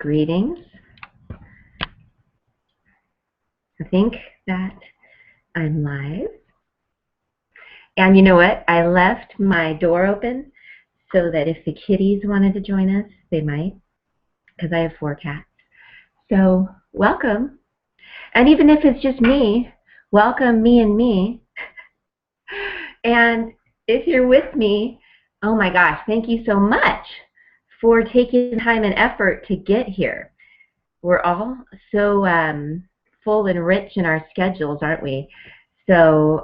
Greetings. I think that I'm live. And you know what? I left my door open so that if the kitties wanted to join us, they might, because I have 4 cats. So welcome. And even if it's just me, welcome me and me. And if you're with me, oh my gosh, thank you so much for taking time and effort to get here. We're all so full and rich in our schedules, aren't we? So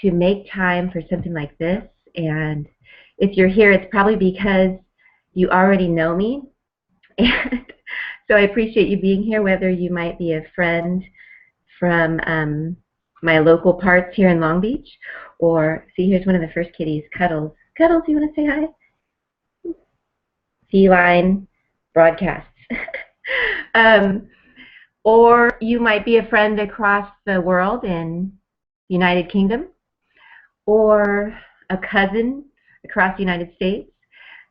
to make time for something like this, and if you're here, it's probably because you already know me. And so I appreciate you being here, whether you might be a friend from my local parts here in Long Beach, or, see, here's one of the first kitties, Cuddles. Cuddles, you want to say hi? Feline broadcasts. Or you might be a friend across the world in the United Kingdom, or a cousin across the United States.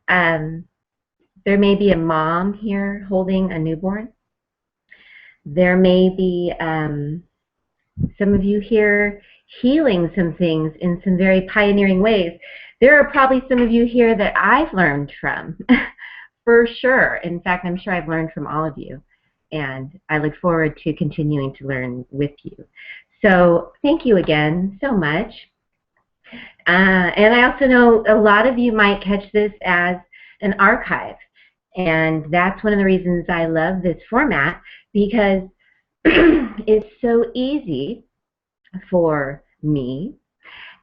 There may be a mom here holding a newborn. There may be some of you here healing some things in some very pioneering ways. There are probably some of you here that I've learned from, for sure. In fact, I'm sure I've learned from all of you, and I look forward to continuing to learn with you. So thank you again so much. And I also know a lot of you might catch this as an archive, and that's one of the reasons I love this format, because it's so easy for me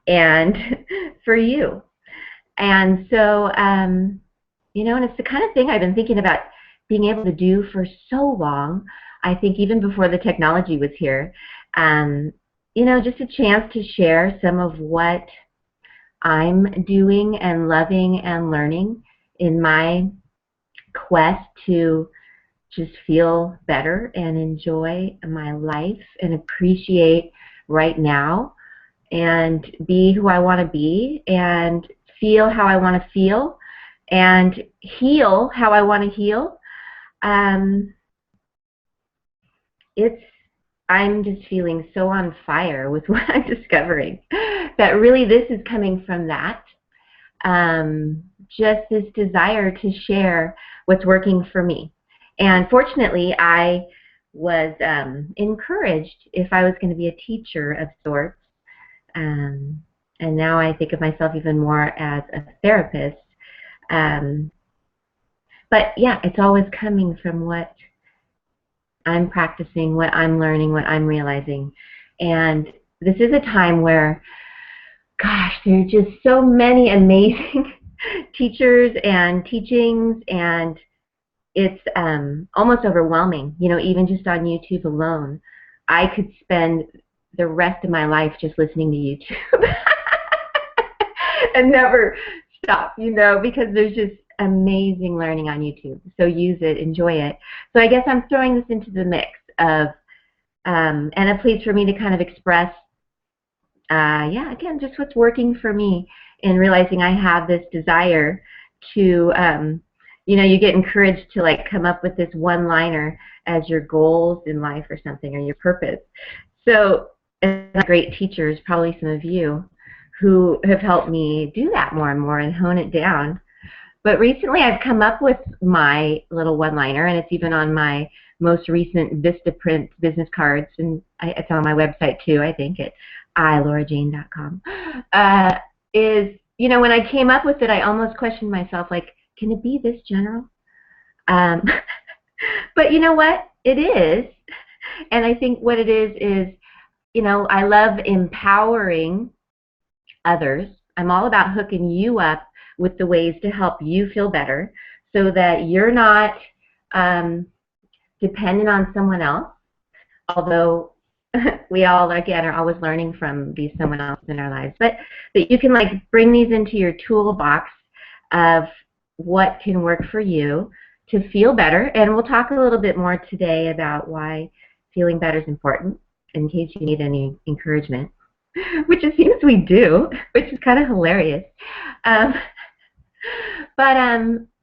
and for you. And so, you know, and it's the kind of thing I've been thinking about being able to do for so long. I think even before the technology was here, you know, just a chance to share some of what I'm doing and loving and learning in my quest to just feel better and enjoy my life and appreciate right now and be who I want to be and feel how I want to feel and heal how I want to heal. I'm just feeling so on fire with what I'm discovering that really this is coming from that. Just this desire to share what's working for me. And fortunately, I was encouraged if I was going to be a teacher of sorts. And now I think of myself even more as a therapist. But yeah, it's always coming from what I'm practicing, what I'm learning, what I'm realizing. And this is a time where, gosh, there are just so many amazing teachers and teachings, and it's almost overwhelming. You know, even just on YouTube alone, I could spend the rest of my life just listening to YouTube and never stop, you know, because there's just amazing learning on YouTube. So use it, enjoy it. So I guess I'm throwing this into the mix of, and a place for me to kind of express, yeah, again, just what's working for me, and realizing I have this desire to, you know, you get encouraged to like come up with this one-liner as your goals in life or something, or your purpose. So great teachers, probably some of you, who have helped me do that more and more and hone it down. But recently I've come up with my little one-liner, and it's even on my most recent Vistaprint business cards, and it's on my website too, I think, at ilaurajane.com. Is, you know, when I came up with it, I almost questioned myself, like, can it be this general? But you know what? It is. And I think what it is, you know, I love empowering others. I'm all about hooking you up with the ways to help you feel better so that you're not dependent on someone else, although we all, again, are always learning from these someone else in our lives, but that you can like bring these into your toolbox of what can work for you to feel better. And we'll talk a little bit more today about why feeling better is important, in case you need any encouragement, which it seems we do, which is kind of hilarious. But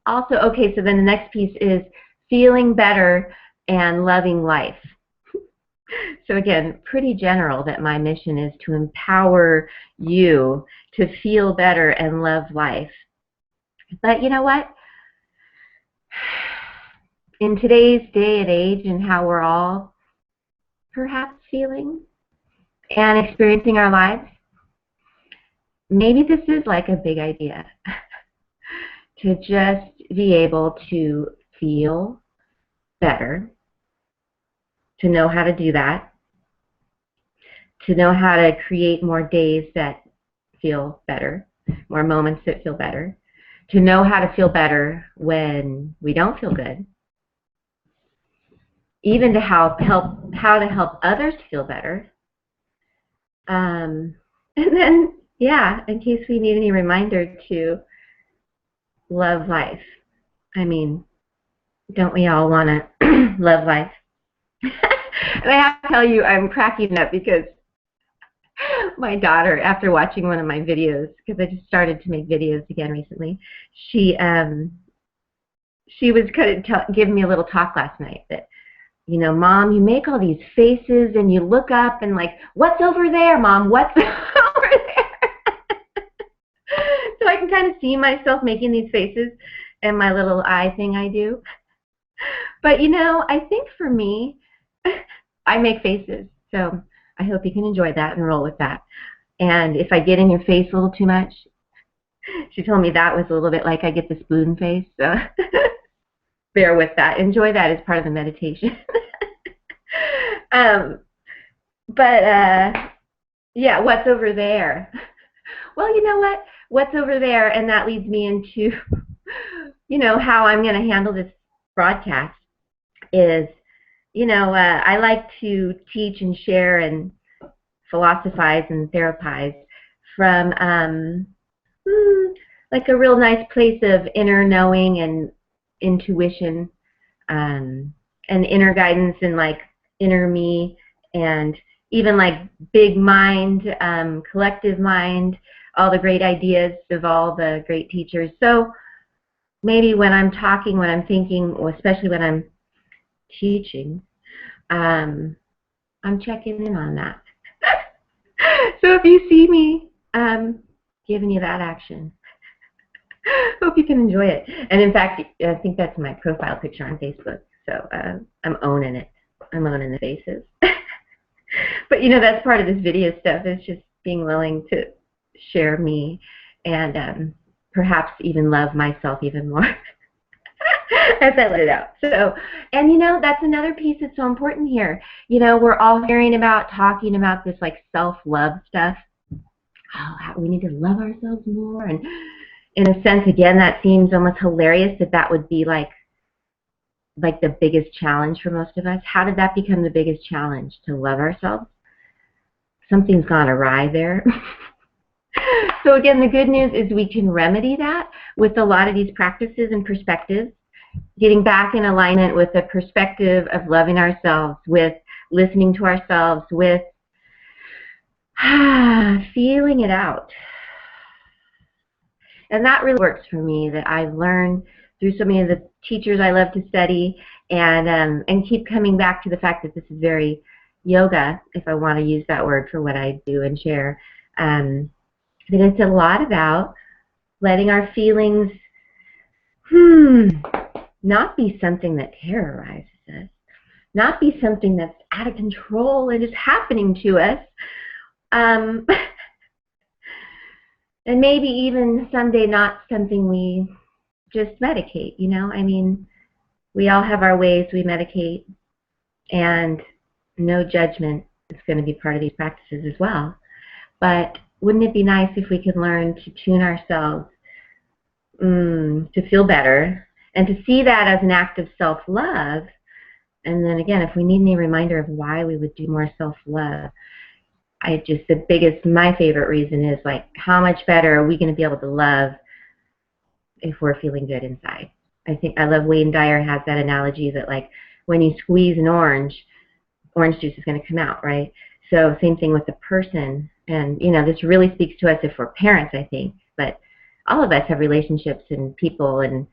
also, okay, so then the next piece is feeling better and loving life. So again, pretty general that my mission is to empower you to feel better and love life. But you know what? In today's day and age and how we're all perhaps feeling and experiencing our lives, maybe this is like a big idea to just be able to feel better, to know how to do that, to know how to create more days that feel better, more moments that feel better, to know how to feel better when we don't feel good, even to how to help others feel better. And then, yeah, in case we need any reminder to love life. I mean, don't we all want to love life? And I have to tell you, I'm cracking up because my daughter, after watching one of my videos, because I just started to make videos again recently, she was kind of giving me a little talk last night that, you know, Mom, you make all these faces and you look up and like, what's over there, Mom? What's over there? So I can kind of see myself making these faces and my little eye thing I do. But, you know, I think for me, I make faces. So I hope you can enjoy that and roll with that. And if I get in your face a little too much, she told me that was a little bit like I get the spoon face. So bear with that. Enjoy that as part of the meditation. Yeah, what's over there? Well, you know what? What's over there? And that leads me into, you know, how I'm going to handle this broadcast is, you know, I like to teach and share and philosophize and therapize from like a real nice place of inner knowing and intuition and inner guidance and like inner me and even like big mind, collective mind, all the great ideas of all the great teachers. So maybe when I'm talking, when I'm thinking, or especially when I'm teaching, I'm checking in on that. So if you see me giving you that action, hope you can enjoy it. And in fact, I think that's my profile picture on Facebook. So I'm owning it. I'm owning the faces. But you know, that's part of this video stuff, is just being willing to share me and perhaps even love myself even more as I let it out. So, and you know, that's another piece that's so important here. You know, we're all hearing about, talking about this like self-love stuff. Oh, how we need to love ourselves more. And in a sense, again, that seems almost hilarious that that would be like the biggest challenge for most of us. How did that become the biggest challenge, to love ourselves? Something's gone awry there. So again, the good news is we can remedy that with a lot of these practices and perspectives, getting back in alignment with the perspective of loving ourselves, with listening to ourselves, with feeling it out. And that really works for me, that I've learned through so many of the teachers I love to study, and keep coming back to the fact that this is very yoga, if I want to use that word for what I do and share. That it's a lot about letting our feelings not be something that terrorizes us, not be something that's out of control and is happening to us, and maybe even someday not something we just medicate, you know? I mean, we all have our ways we medicate, and no judgment is going to be part of these practices as well. But wouldn't it be nice if we could learn to tune ourselves to feel better, and to see that as an act of self-love? And then again, if we need any reminder of why we would do more self-love, my favorite reason is like, how much better are we going to be able to love if we're feeling good inside? I love Wayne Dyer has that analogy that like when you squeeze an orange juice is going to come out, right? So same thing with the person. And you know, this really speaks to us if we're parents, I think, but all of us have relationships and people, and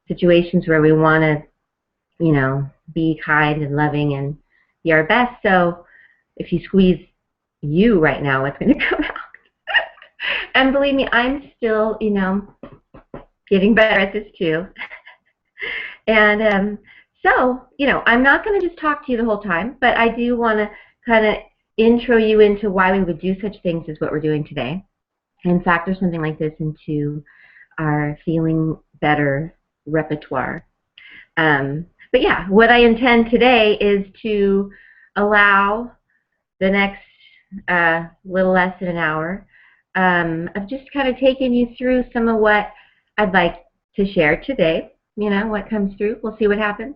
situations where we want to, you know, be kind and loving and be our best. So if you squeeze you right now, what's going to come out? And believe me, I'm still, you know, getting better at this too. And so, you know, I'm not going to just talk to you the whole time, but I do want to kind of intro you into why we would do such things as what we're doing today, and factor something like this into our feeling better repertoire. But yeah, what I intend today is to allow the next little less than an hour of just kind of taking you through some of what I'd like to share today. You know, what comes through. We'll see what happens.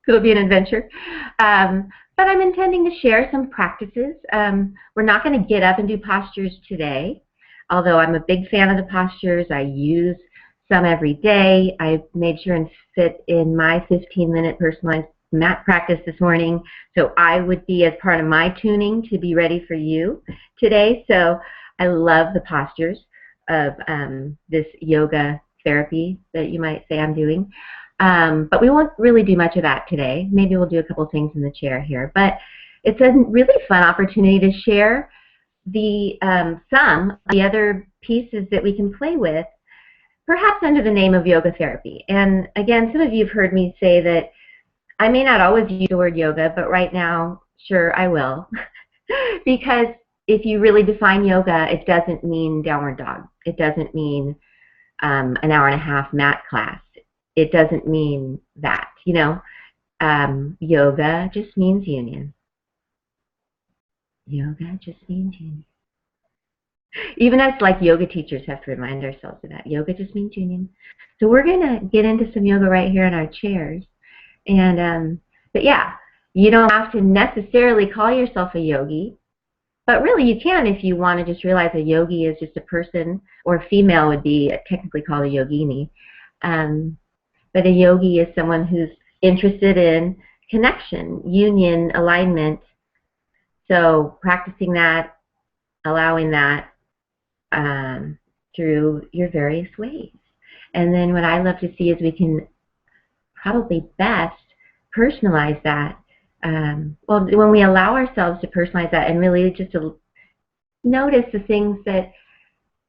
It'll be an adventure. But I'm intending to share some practices. We're not going to get up and do postures today, although I'm a big fan of the postures. I use some every day. I made sure and fit in my 15-minute personalized mat practice this morning, so I would be as part of my tuning to be ready for you today. So I love the postures of this yoga therapy that you might say I'm doing. But we won't really do much of that today. Maybe we'll do a couple things in the chair here. But it's a really fun opportunity to share the some of the other pieces that we can play with, perhaps under the name of yoga therapy. And again, some of you have heard me say that I may not always use the word yoga, but right now, sure, I will. Because if you really define yoga, it doesn't mean downward dog. It doesn't mean an hour and a half mat class. It doesn't mean that, you know. Yoga just means union. Yoga just means union. Even as like yoga teachers have to remind ourselves of that. Yoga just means union. So we're going to get into some yoga right here in our chairs. And but yeah, you don't have to necessarily call yourself a yogi, but really you can if you want to just realize a yogi is just a person, or a female would be technically called a yogini. But a yogi is someone who's interested in connection, union, alignment. So practicing that, allowing that through your various ways. And then what I love to see is we can probably best personalize that. Well, when we allow ourselves to personalize that and really just to notice the things that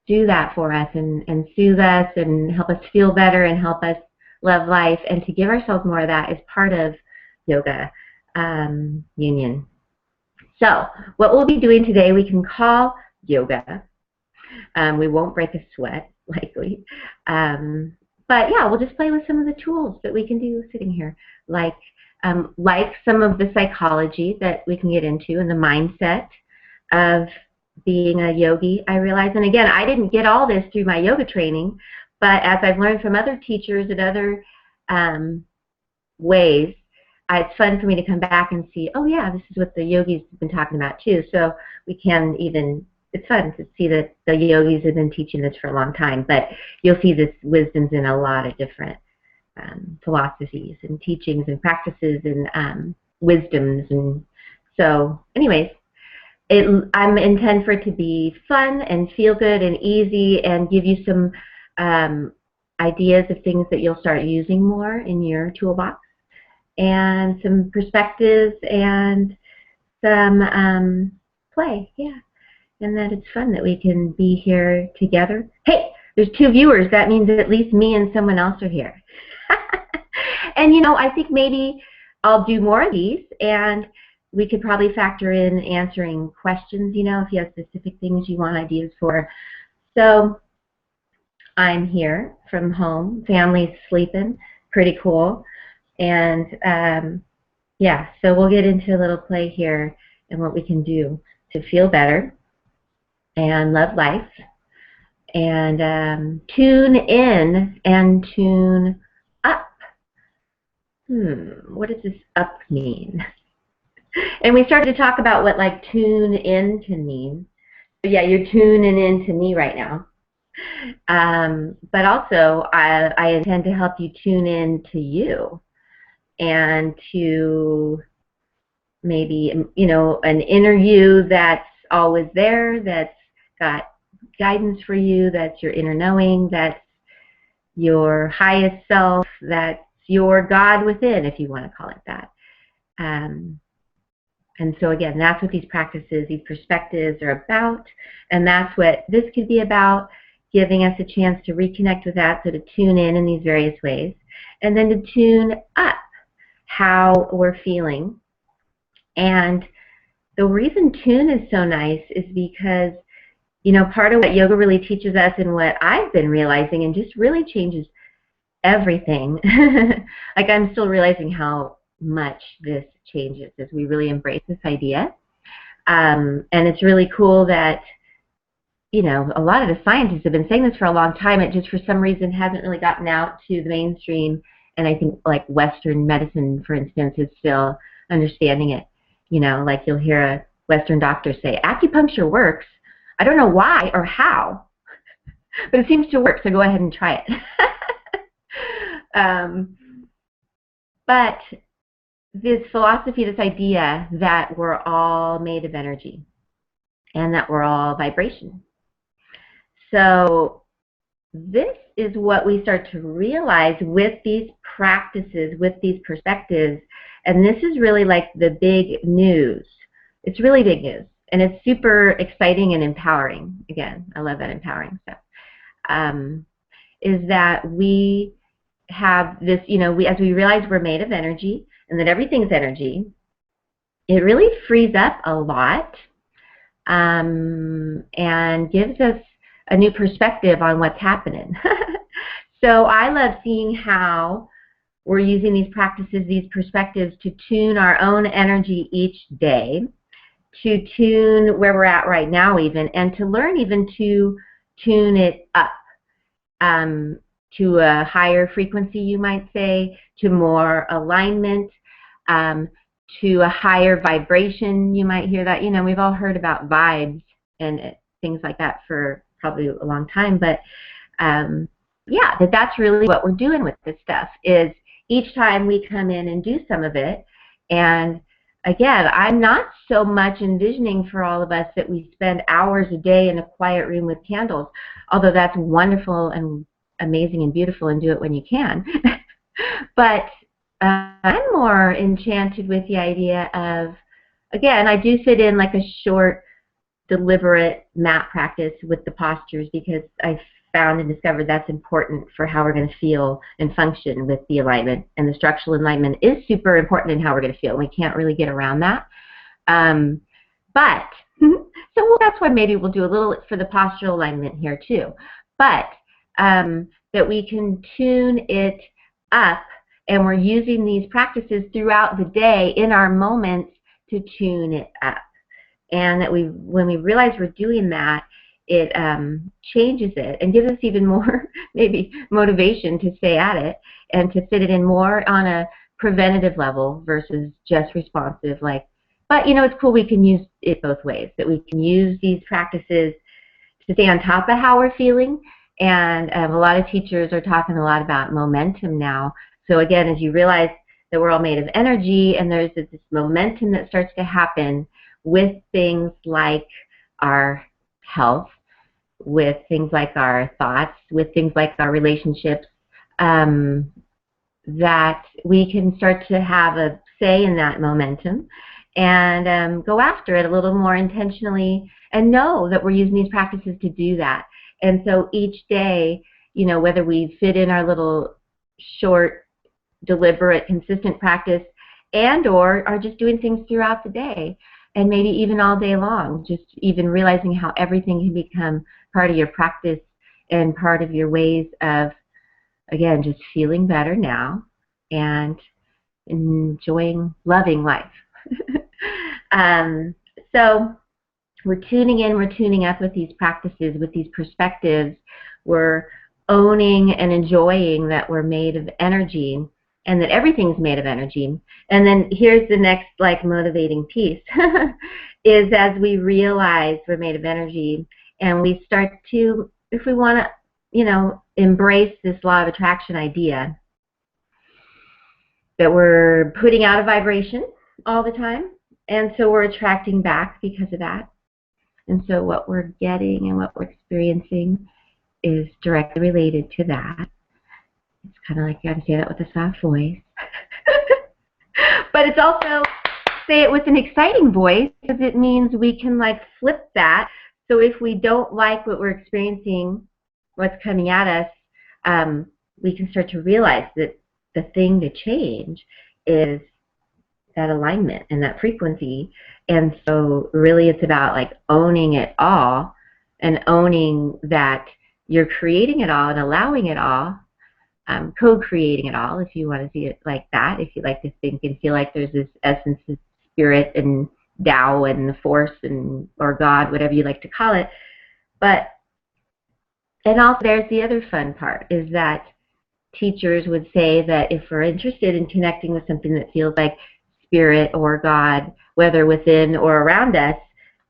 do that for us and soothe us and help us feel better and help us love life, and to give ourselves more of that is part of yoga union. So what we'll be doing today we can call yoga. We won't break a sweat, likely. But yeah, we'll just play with some of the tools that we can do sitting here, like some of the psychology that we can get into and the mindset of being a yogi, I realize. And again, I didn't get all this through my yoga training, but as I've learned from other teachers and other ways, it's fun for me to come back and see, oh yeah, this is what the yogis have been talking about too. So we can even, it's fun to see that the yogis have been teaching this for a long time, but you'll see this wisdoms in a lot of different philosophies and teachings and practices and wisdoms. And so anyways, I'm intend for it to be fun and feel good and easy and give you some ideas of things that you'll start using more in your toolbox, and some perspectives and some play, yeah. And that it's fun that we can be here together. Hey, there's 2 viewers. That means at least me and someone else are here. And you know, I think maybe I'll do more of these, and we could probably factor in answering questions, you know, if you have specific things you want ideas for. So I'm here from home. Family's sleeping. Pretty cool. And yeah, so we'll get into a little play here and what we can do to feel better and love life and tune in and tune up. What does this up mean? And we started to talk about what like tune in can mean. So yeah, you're tuning in to me right now. But also I intend to help you tune in to you, and to maybe, you know, an inner you that's always there, that's got guidance for you, that's your inner knowing, that's your highest self, that's your God within, if you want to call it that. And so again, that's what these practices, these perspectives are about, and that's what this could be about, giving us a chance to reconnect with that, so to tune in these various ways, and then to tune up how we're feeling. And the reason tune is so nice is because, you know, part of what yoga really teaches us and what I've been realizing and just really changes everything. Like, I'm still realizing how much this changes as we really embrace this idea. And it's really cool that, you know, a lot of the scientists have been saying this for a long time. It just for some reason hasn't really gotten out to the mainstream. And I think like Western medicine, for instance, is still understanding it. You know, like you'll hear a Western doctor say, acupuncture works. I don't know why or how, but it seems to work, so go ahead and try it. But this philosophy, this idea that we're all made of energy and that we're all vibration. So this is what we start to realize with these practices, with these perspectives, and this is really like the big news. It's really big news, and it's super exciting and empowering. Again, I love that empowering stuff. Is that we have this, you know, as we realize we're made of energy and that everything's energy, it really frees up a lot and gives us a new perspective on what's happening. So I love seeing how we're using these practices, these perspectives, to tune our own energy each day, to tune where we're at right now even, and to learn even to tune it up to a higher frequency, you might say, to more alignment, to a higher vibration. You might hear that. You know, we've all heard about vibes and things like that for probably a long time, but yeah, that's really what we're doing with this stuff, is each time we come in and do some of it. And again, I'm not so much envisioning for all of us that we spend hours a day in a quiet room with candles, although that's wonderful and amazing and beautiful, and do it when you can. But I'm more enchanted with the idea of, again, I do fit in like a short, deliberate mat practice with the postures, because I found and discovered that's important for how we're going to feel and function with the alignment. And the structural alignment is super important in how we're going to feel. We can't really get around that. But so that's why maybe we'll do a little for the postural alignment here too. But that we can tune it up, and we're using these practices throughout the day in our moments to tune it up. And that when we realize we're doing that, it changes it and gives us even more maybe motivation to stay at it and to fit it in more on a preventative level versus just responsive. Like, but you know, it's cool, we can use it both ways, that we can use these practices to stay on top of how we're feeling. And a lot of teachers are talking a lot about momentum now. So again, as you realize that we're all made of energy, and there's this momentum that starts to happen with things like our health, with things like our thoughts, with things like our relationships, that we can start to have a say in that momentum and go after it a little more intentionally, and know that we're using these practices to do that. And so each day, you know, whether we fit in our little short, deliberate, consistent practice, and or are just doing things throughout the day, and maybe even all day long, just even realizing how everything can become part of your practice and part of your ways of, again, just feeling better now and enjoying, loving life. So we're tuning in, we're tuning up with these practices, with these perspectives. We're owning and enjoying that we're made of energy, and that everything's made of energy. And then here's the next like motivating piece is as we realize we're made of energy, and we start to, if we want to, you know, embrace this law of attraction idea that we're putting out a vibration all the time, and so we're attracting back because of that. And so what we're getting and what we're experiencing is directly related to that. It's kind of like you got to say that with a soft voice. But it's also say it with an exciting voice, because it means we can like flip that. So if we don't like what we're experiencing, what's coming at us, we can start to realize that the thing to change is that alignment and that frequency. And so really it's about like owning it all and owning that you're creating it all and allowing it all, co-creating it all, if you want to see it like that, if you like to think and feel like there's this essence of spirit and Tao and the force and or God, whatever you like to call it. But and also there's the other fun part, is that teachers would say that if we're interested in connecting with something that feels like spirit or God, whether within or around us,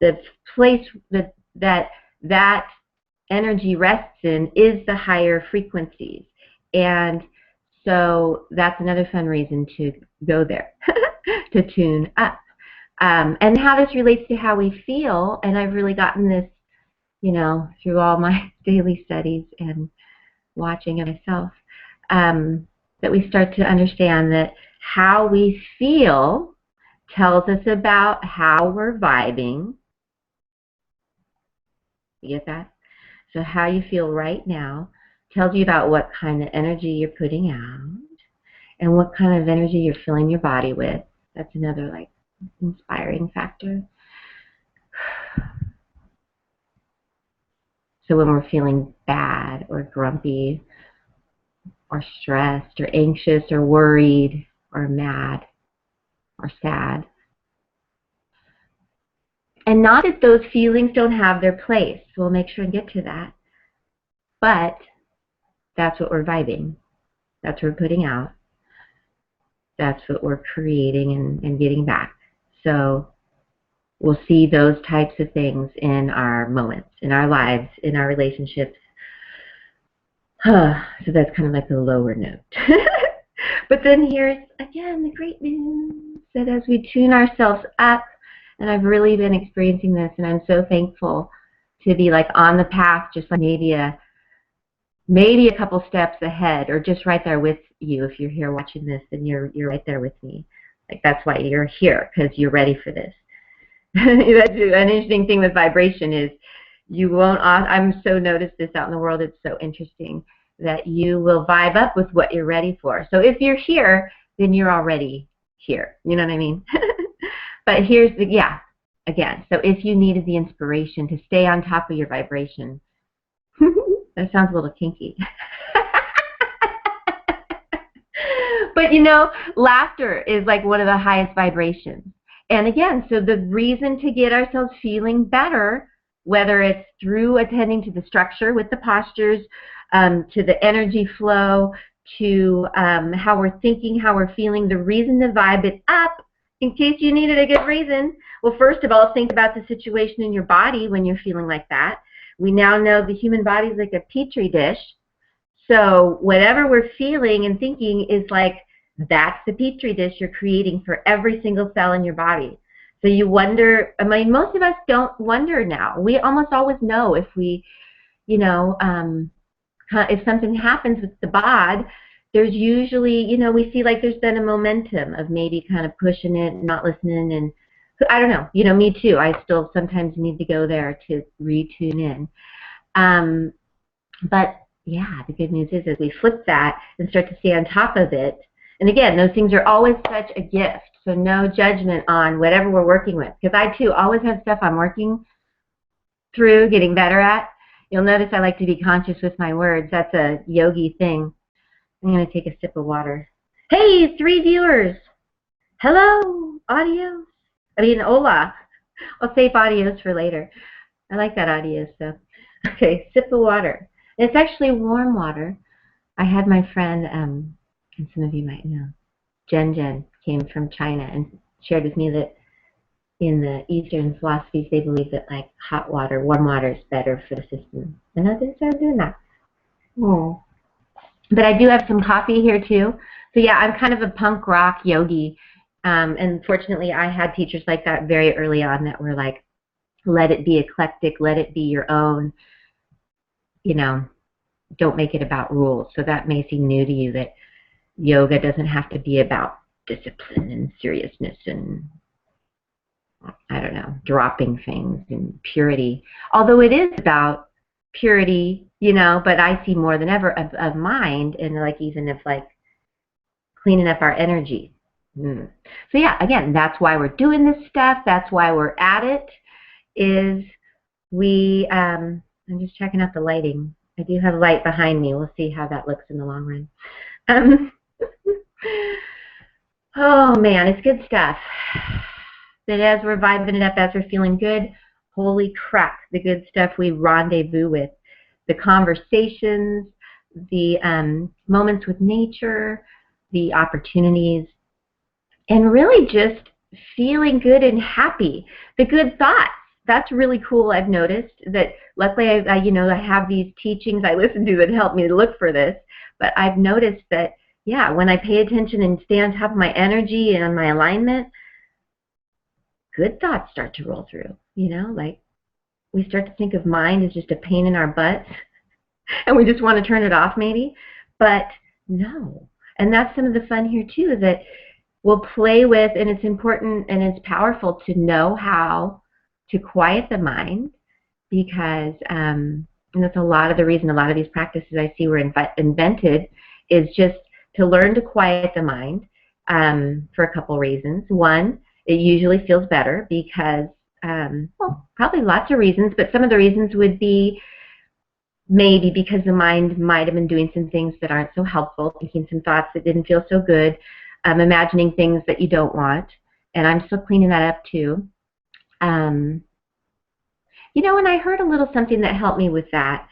the place that energy rests in is the higher frequencies. And so that's another fun reason to go there, to tune up. And how this relates to how we feel, and I've really gotten this, you know, through all my daily studies and watching of myself, that we start to understand that how we feel tells us about how we're vibing. You get that? So how you feel right now tells you about what kind of energy you're putting out and what kind of energy you're filling your body with. That's another like inspiring factor. So when we're feeling bad or grumpy or stressed or anxious or worried or mad or sad, and not that those feelings don't have their place, we'll make sure and get to that, but that's what we're vibing. That's what we're putting out. That's what we're creating and getting back. So we'll see those types of things in our moments, in our lives, in our relationships. So that's kind of like the lower note. But then here's, again, the great news, that as we tune ourselves up, and I've really been experiencing this, and I'm so thankful to be like on the path, just like maybe a couple steps ahead, or just right there with you. If you're here watching this, then you're right there with me. Like that's why you're here, because you're ready for this. That's an interesting thing with vibration, is you won't, I'm so noticed this out in the world, it's so interesting that you will vibe up with what you're ready for. So if you're here, then you're already here. You know what I mean? But here's the, yeah, again, so if you needed the inspiration to stay on top of your vibration, that sounds a little kinky. But you know, laughter is like one of the highest vibrations. And again, so the reason to get ourselves feeling better, whether it's through attending to the structure with the postures, to the energy flow, to how we're thinking, how we're feeling, the reason to vibe it up, in case you needed a good reason. Well, first of all, think about the situation in your body when you're feeling like that. We now know the human body is like a petri dish. So whatever we're feeling and thinking is like, that's the petri dish you're creating for every single cell in your body. So you wonder, I mean, most of us don't wonder now. We almost always know if we, you know, if something happens with the bod, there's usually, you know, we see like there's been a momentum of maybe kind of pushing it, not listening, and I don't know, you know, me too. I still sometimes need to go there to retune in. But yeah, the good news is as we flip that and start to stay on top of it, and again, those things are always such a gift. So no judgment on whatever we're working with, because I too always have stuff I'm working through, getting better at. You'll notice I like to be conscious with my words. That's a yogi thing. I'm going to take a sip of water. Hey, 3 viewers. Hello, audios. I mean, hola. I'll save audios for later. I like that audio stuff. Okay, sip of water. It's actually warm water. I had my friend, and some of you might know, Jen came from China and shared with me that in the Eastern philosophies, they believe that like hot water, warm water is better for the system. And I didn't start doing that. Oh. But I do have some coffee here too. So yeah, I'm kind of a punk rock yogi. And fortunately, I had teachers like that very early on that were like, let it be eclectic, let it be your own, you know, don't make it about rules. So that may seem new to you, that yoga doesn't have to be about discipline and seriousness and, I don't know, dropping things and purity. Although it is about purity, you know, but I see more than ever of mind, and like even of like cleaning up our energy. So yeah, again, that's why we're doing this stuff. That's why we're at it. Is we, I'm just checking out the lighting. I do have light behind me. We'll see how that looks in the long run. Oh man, it's good stuff. That as we're vibing it up, as we're feeling good, holy crap, the good stuff we rendezvous with. The conversations, the moments with nature, the opportunities, and really just feeling good and happy. The good thoughts. That's really cool. I've noticed that luckily I have these teachings I listen to that help me look for this, but I've noticed that, yeah, when I pay attention and stay on top of my energy and my alignment, good thoughts start to roll through, you know, like we start to think of mind as just a pain in our butts and we just want to turn it off maybe, but no. And that's some of the fun here too, that we'll play with, and it's important and it's powerful to know how to quiet the mind, because and that's a lot of the reason a lot of these practices I see were invented, is just to learn to quiet the mind for a couple reasons. One, it usually feels better because, well, probably lots of reasons, but some of the reasons would be maybe because the mind might have been doing some things that aren't so helpful, thinking some thoughts that didn't feel so good, imagining things that you don't want, and I'm still cleaning that up too. You know, and I heard a little something that helped me with that,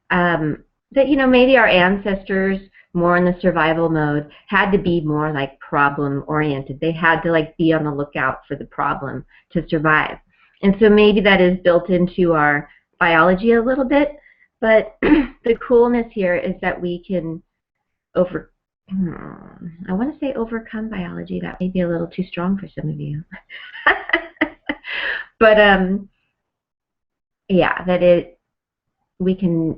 that, you know, maybe our ancestors, more in the survival mode, had to be more like problem oriented. They had to like be on the lookout for the problem to survive. And so maybe that is built into our biology a little bit, but the coolness here is that we can I want to say overcome biology. That may be a little too strong for some of you. But yeah, that we can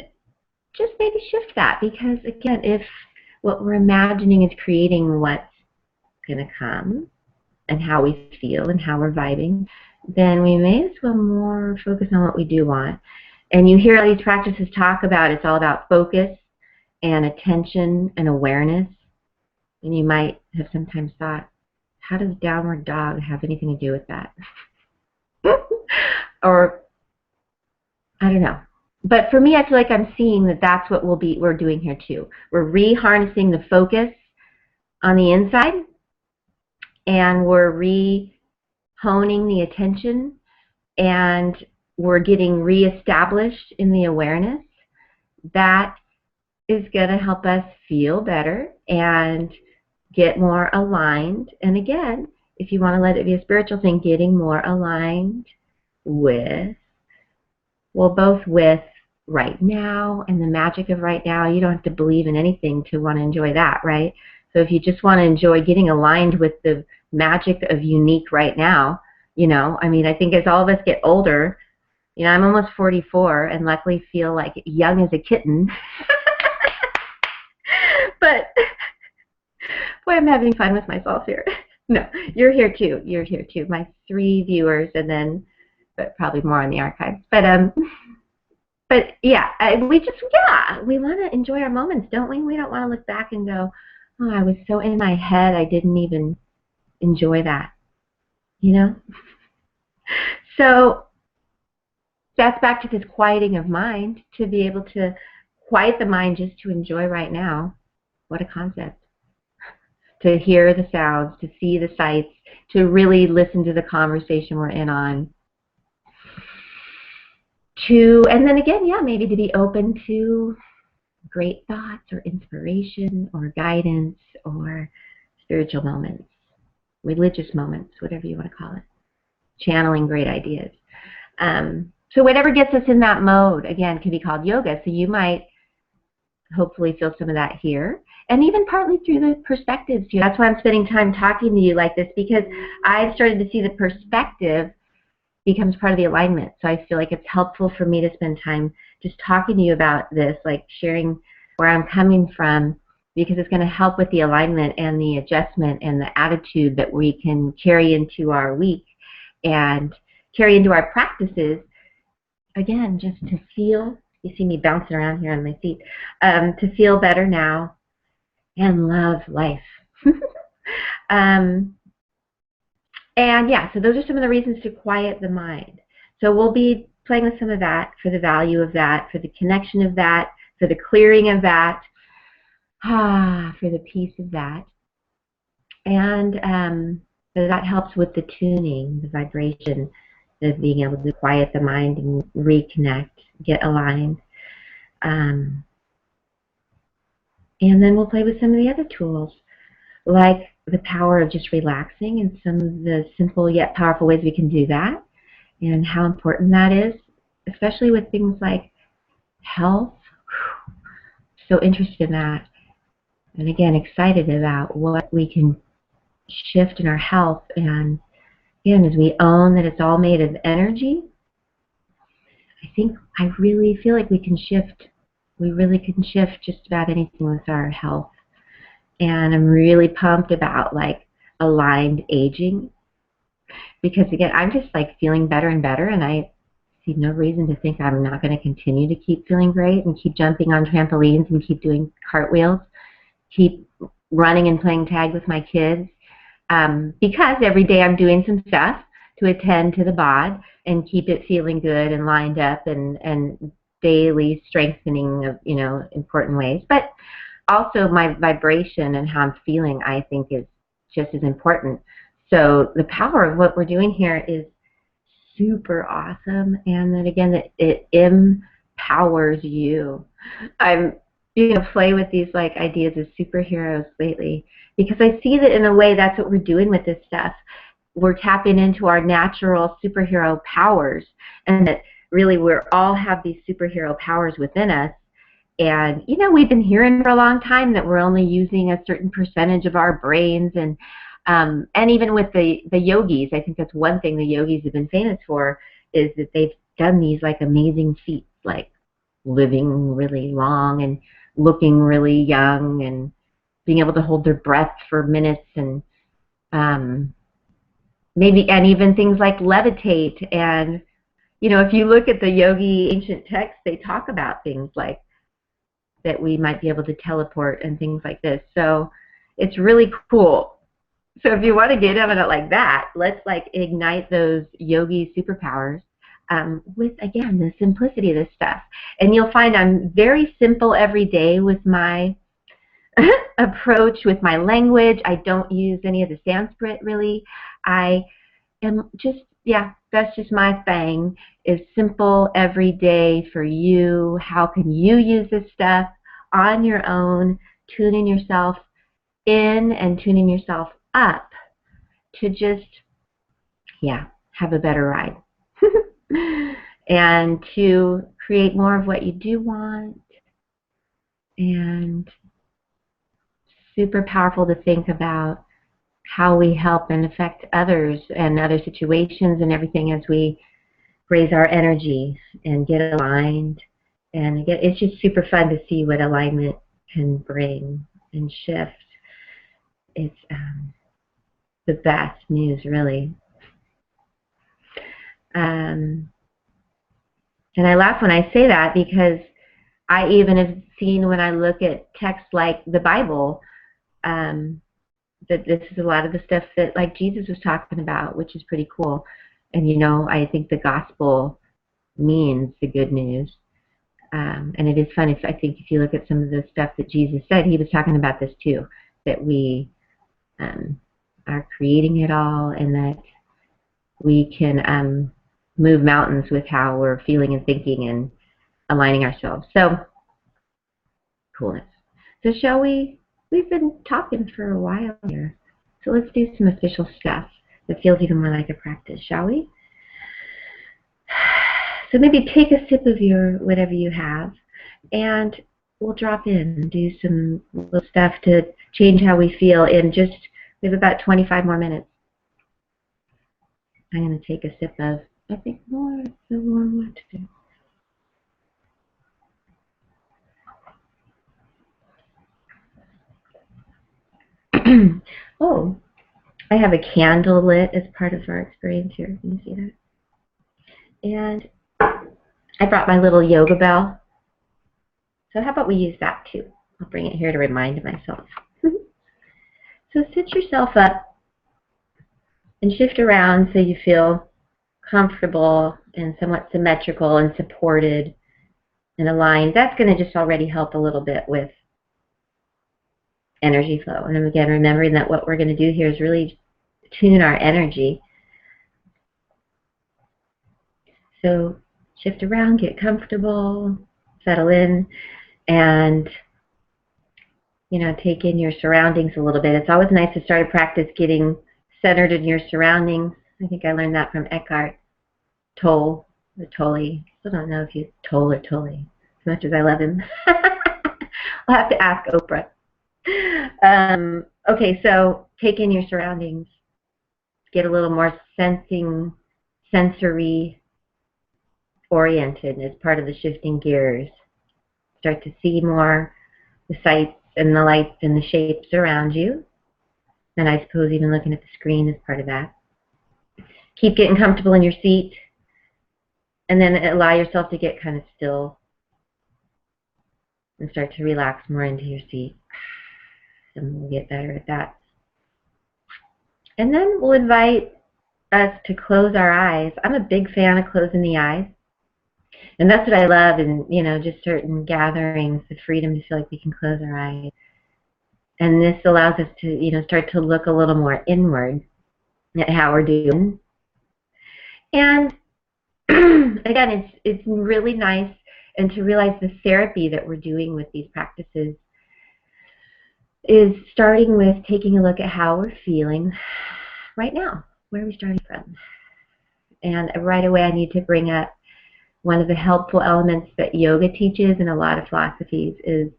just maybe shift that, because again, if what we're imagining is creating what's going to come and how we feel and how we're vibing, then we may as well more focus on what we do want. And you hear all these practices talk about, it's all about focus and attention and awareness. And you might have sometimes thought, how does downward dog have anything to do with that? Or, I don't know. But for me, I feel like I'm seeing that that's what we're doing here too. We're re-harnessing the focus on the inside, and we're re-honing the attention, and we're getting re-established in the awareness. That is going to help us feel better and get more aligned. And again, if you want to let it be a spiritual thing, getting more aligned with, well, both with right now and the magic of right now. You don't have to believe in anything to want to enjoy that, right? So if you just want to enjoy getting aligned with the magic of unique right now, you know, I mean, I think as all of us get older, you know, I'm almost 44 and luckily feel like young as a kitten. But boy, I'm having fun with myself here. No, you're here too. You're here too. My 3 viewers, and then, but probably more on the archives. But yeah, we want to enjoy our moments, don't we? We don't want to look back and go, oh, I was so in my head, I didn't even enjoy that, you know? So that's back to this quieting of mind, to be able to quiet the mind just to enjoy right now. What a concept. To hear the sounds, to see the sights, to really listen to the conversation we're in on. And then again, yeah, maybe to be open to great thoughts or inspiration or guidance or spiritual moments, religious moments, whatever you want to call it, channeling great ideas. So whatever gets us in that mode, again, can be called yoga. So you might hopefully feel some of that here, and even partly through the perspectives. That's why I'm spending time talking to you like this, because I've started to see the perspective becomes part of the alignment. So I feel like it's helpful for me to spend time just talking to you about this, like sharing where I'm coming from, because it's going to help with the alignment and the adjustment and the attitude that we can carry into our week and carry into our practices. Again, just to feel, you see me bouncing around here on my feet, to feel better now and love life. And yeah, so those are some of the reasons to quiet the mind. So we'll be playing with some of that for the value of that, for the connection of that, for the clearing of that, for the peace of that. And that helps with the tuning, the vibration, of being able to quiet the mind and reconnect, get aligned. And then we'll play with some of the other tools, like the power of just relaxing and some of the simple yet powerful ways we can do that, and how important that is, especially with things like health. So interested in that. And again, excited about what we can shift in our health. And again, as we own that it's all made of energy, I really feel like we can shift. We really can shift just about anything with our health. And I'm really pumped about like aligned aging, because again, I'm just like feeling better and better, and I see no reason to think I'm not going to continue to keep feeling great and keep jumping on trampolines and keep doing cartwheels, keep running and playing tag with my kids, because every day I'm doing some stuff to attend to the bod and keep it feeling good and lined up and daily strengthening of, you know, important ways. But also my vibration and how I'm feeling, I think, is just as important. So the power of what we're doing here is super awesome, and then again, it empowers you. I'm play with these like ideas of superheroes lately, because I see that in a way that's what we're doing with this stuff. We're tapping into our natural superhero powers, and that really we all have these superhero powers within us. And we've been hearing for a long time that we're only using a certain percentage of our brains, and even with the yogis, I think that's one thing the yogis have been famous for, is that they've done these like amazing feats, like living really long and looking really young and being able to hold their breath for minutes, and even things like levitate. And if you look at the yogi ancient texts, they talk about things like that we might be able to teleport and things like this. So it's really cool. So if you want to get into it like that, let's like ignite those yogi superpowers with, again, the simplicity of this stuff. And you'll find I'm very simple every day with my approach, with my language. I don't use any of the Sanskrit, really. I am just, that's just my thing, is simple every day for you. How can you use this stuff on your own, tuning yourself in and tuning yourself up to just, have a better ride. And to create more of what you do want. And super powerful to think about how we help and affect others and other situations and everything as we raise our energy and get aligned. And again, it's just super fun to see what alignment can bring and shift. It's the best news, really. And I laugh when I say that, because I even have seen, when I look at texts like the Bible, that this is a lot of the stuff that like Jesus was talking about, which is pretty cool. And I think the gospel means the good news. And it is fun, I think if you look at some of the stuff that Jesus said, he was talking about this too, that we are creating it all, and that we can move mountains with how we're feeling and thinking and aligning ourselves. So, coolness. So shall we? We've been talking for a while here. So let's do some official stuff that feels even more like a practice, shall we? So maybe take a sip of your whatever you have, and we'll drop in and do some little stuff to change how we feel in just, we have about 25 more minutes. I'm going to take a sip of, I think, more, the warm water. Oh, I have a candle lit as part of our experience here. Can you see that? And I brought my little yoga bell. So how about we use that too? I'll bring it here to remind myself. So sit yourself up and shift around so you feel comfortable and somewhat symmetrical and supported and aligned. That's going to just already help a little bit with energy flow. And again, remembering that what we're going to do here is really tune our energy. So shift around, get comfortable, settle in, and take in your surroundings a little bit. It's always nice to start a practice getting centered in your surroundings. I think I learned that from Eckhart Tolle, or Tolle. I don't know if he's Tolle or Tolle, as much as I love him. I'll have to ask Oprah. Okay, so take in your surroundings. Get a little more sensory oriented as part of the shifting gears. Start to see more the sights and the lights and the shapes around you. And I suppose even looking at the screen is part of that. Keep getting comfortable in your seat. And then allow yourself to get kind of still. And start to relax more into your seat. And we'll get better at that. And then we'll invite us to close our eyes. I'm a big fan of closing the eyes. And that's what I love in, just certain gatherings, the freedom to feel like we can close our eyes. And this allows us to, start to look a little more inward at how we're doing. And again, it's really nice and to realize the therapy that we're doing with these practices is starting with taking a look at how we're feeling right now. Where are we starting from? And right away I need to bring up one of the helpful elements that yoga teaches and a lot of philosophies is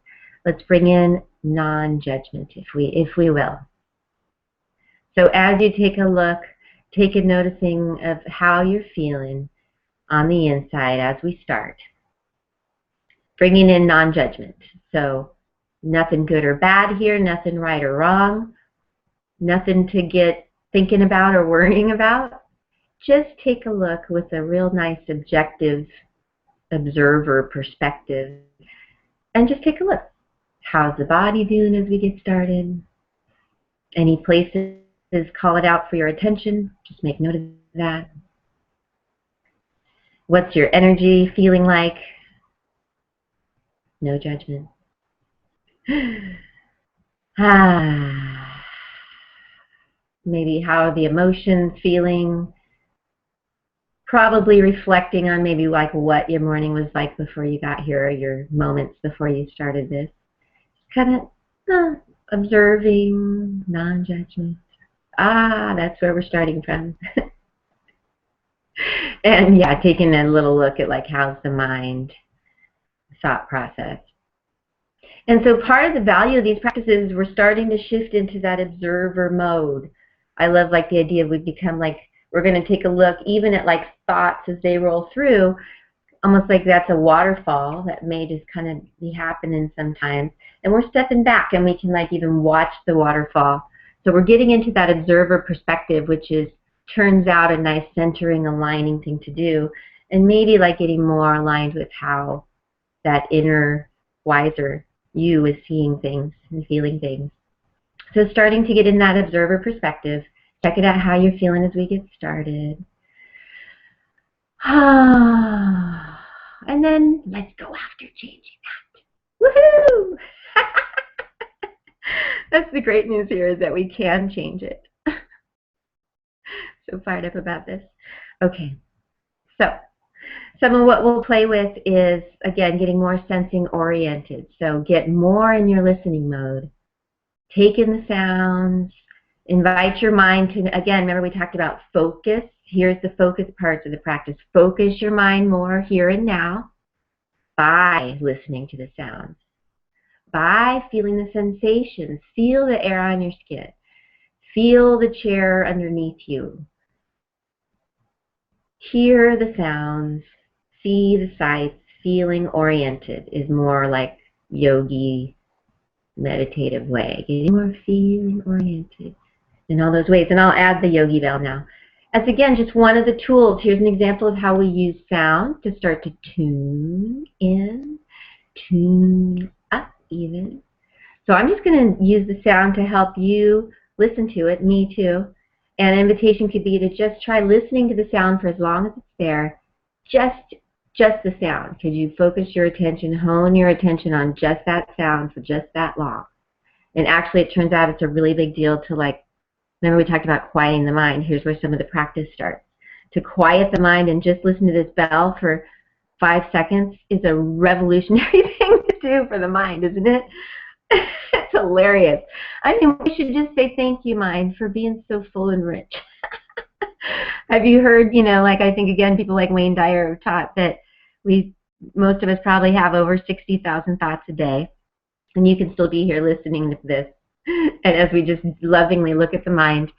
let's bring in non-judgment, if we will. So as you take a look, take a noticing of how you're feeling on the inside as we start. Bringing in non-judgment. So nothing good or bad here, nothing right or wrong, nothing to get thinking about or worrying about. Just take a look with a real nice objective observer perspective and just take a look. How's the body doing as we get started? Any places call it out for your attention? Just make note of that. What's your energy feeling like? No judgment. Maybe how are the emotions feeling? Probably reflecting on maybe like what your morning was like before you got here or your moments before you started this. Kind of observing, non-judgment. That's where we're starting from. And yeah, taking a little look at like how's the mind, thought process. And so part of the value of these practices, we're starting to shift into that observer mode. I love like the idea of we become like, we're going to take a look even at like thoughts as they roll through, almost like that's a waterfall that may just kind of be happening sometimes. And we're stepping back and we can like even watch the waterfall. So we're getting into that observer perspective, which is turns out a nice centering, aligning thing to do. And maybe like getting more aligned with how that inner, wiser you is seeing things and feeling things. So starting to get in that observer perspective. Check it out how you're feeling as we get started. And then let's go after changing that. Woohoo! That's the great news here is that we can change it. So fired up about this. Okay, so some of what we'll play with is, again, getting more sensing oriented. So get more in your listening mode. Take in the sounds. Invite your mind to, again, remember we talked about focus. Here's the focus parts of the practice. Focus your mind more here and now by listening to the sounds, by feeling the sensations. Feel the air on your skin. Feel the chair underneath you. Hear the sounds. See the sights. Feeling oriented is more like yogi meditative way, getting more feeling oriented in all those ways. And I'll add the yogi bell now. As again, just one of the tools. Here's an example of how we use sound to start to tune in, tune up even. So I'm just going to use the sound to help you listen to it, me too. And an invitation could be to just try listening to the sound for as long as it's there. Just the sound. Could you focus your attention, hone your attention on just that sound for just that long? And actually, it turns out it's a really big deal to, like, remember we talked about quieting the mind. Here's where some of the practice starts. To quiet the mind and just listen to this bell for 5 seconds is a revolutionary thing to do for the mind, isn't it? It's hilarious. I mean, we should just say thank you, mind, for being so full and rich. Have you heard, you know, like I think, again, people like Wayne Dyer have taught that most of us probably have over 60,000 thoughts a day, and you can still be here listening to this. And as we just lovingly look at the mind,